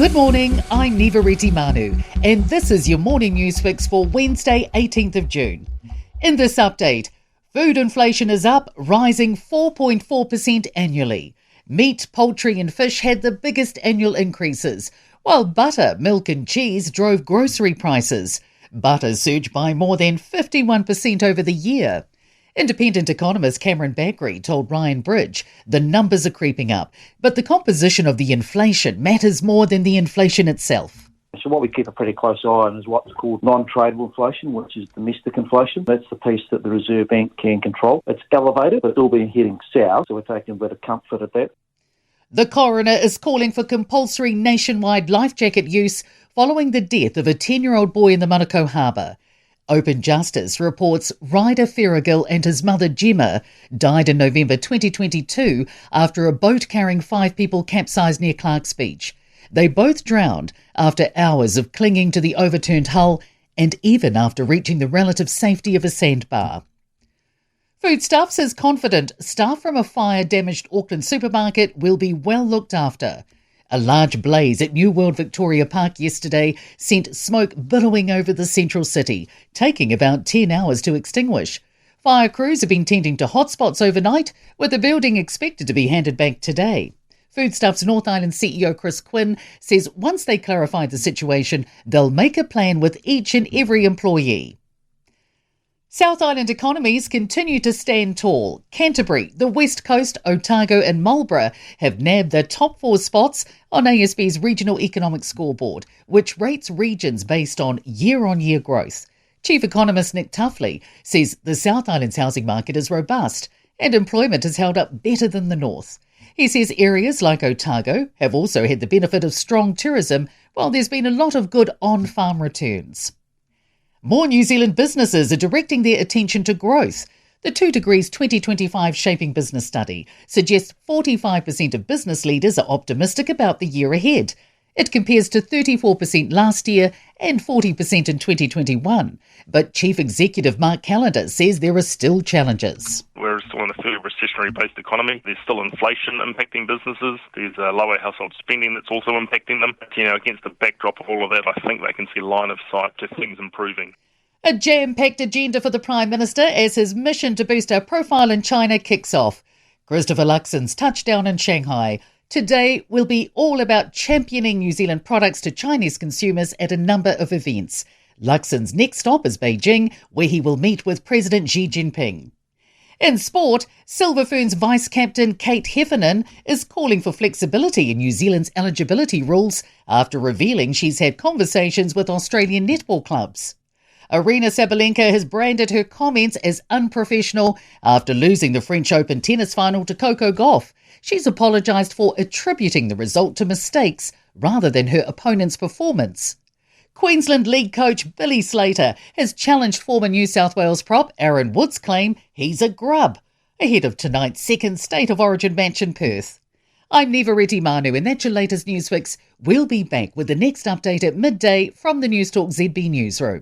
Good morning, I'm Neva Manu, and this is your morning news fix for Wednesday, 18th of June. In this update, food inflation is up, rising 4.4% annually. Meat, poultry and fish had the biggest annual increases, while butter, milk and cheese drove grocery prices. Butter surged by more than 51% over the year. Independent economist Cameron Bagri told Ryan Bridge the numbers are creeping up, but the composition of the inflation matters more than the inflation itself. So what we keep a pretty close eye on is what's called non-tradable inflation, which is domestic inflation. That's the piece that the Reserve Bank can control. It's elevated, but it's all been heading south, so we're taking a bit of comfort at that. The coroner is calling for compulsory nationwide life jacket use following the death of a 10-year-old boy in the Manukau Harbour. Open Justice reports Ryder Ferrigill and his mother Gemma died in November 2022 after a boat carrying 5 people capsized near Clark's Beach. They both drowned after hours of clinging to the overturned hull and even after reaching the relative safety of a sandbar. Foodstuffs is confident staff from a fire-damaged Auckland supermarket will be well looked after. A large blaze at New World Victoria Park yesterday sent smoke billowing over the central city, taking about 10 hours to extinguish. Fire crews have been tending to hotspots overnight, with the building expected to be handed back today. Foodstuffs North Island CEO Chris Quinn says once they clarify the situation, they'll make a plan with each and every employee. South Island economies continue to stand tall. Canterbury, the West Coast, Otago and Marlborough have nabbed the top 4 spots on ASB's Regional Economic Scoreboard, which rates regions based on year-on-year growth. Chief Economist Nick Tuffley says the South Island's housing market is robust and employment has held up better than the North. He says areas like Otago have also had the benefit of strong tourism, while there's been a lot of good on-farm returns. More New Zealand businesses are directing their attention to growth. The 2 Degrees 2025 Shaping Business Study suggests 45% of business leaders are optimistic about the year ahead. It compares to 34% last year and 40% in 2021. But Chief Executive Mark Callender says there are still challenges. We're still in a fairly recessionary-based economy. There's still inflation impacting businesses. There's lower household spending that's also impacting them. Against the backdrop of all of that, I think they can see line of sight to things improving. A jam-packed agenda for the Prime Minister as his mission to boost our profile in China kicks off. Christopher Luxon's touchdown in Shanghai. Today will be all about championing New Zealand products to Chinese consumers at a number of events. Luxon's next stop is Beijing, where he will meet with President Xi Jinping. In sport, Silver Ferns Vice-Captain Kate Heffernan is calling for flexibility in New Zealand's eligibility rules after revealing she's had conversations with Australian netball clubs. Arina Sabalenka has branded her comments as unprofessional after losing the French Open tennis final to Coco Gauff. She's apologised for attributing the result to mistakes rather than her opponent's performance. Queensland League coach Billy Slater has challenged former New South Wales prop Aaron Wood's claim he's a grub, ahead of tonight's second State of Origin match in Perth. I'm Neva Manu, and that's your latest news fix. We'll be back with the next update at midday from the Newstalk ZB newsroom.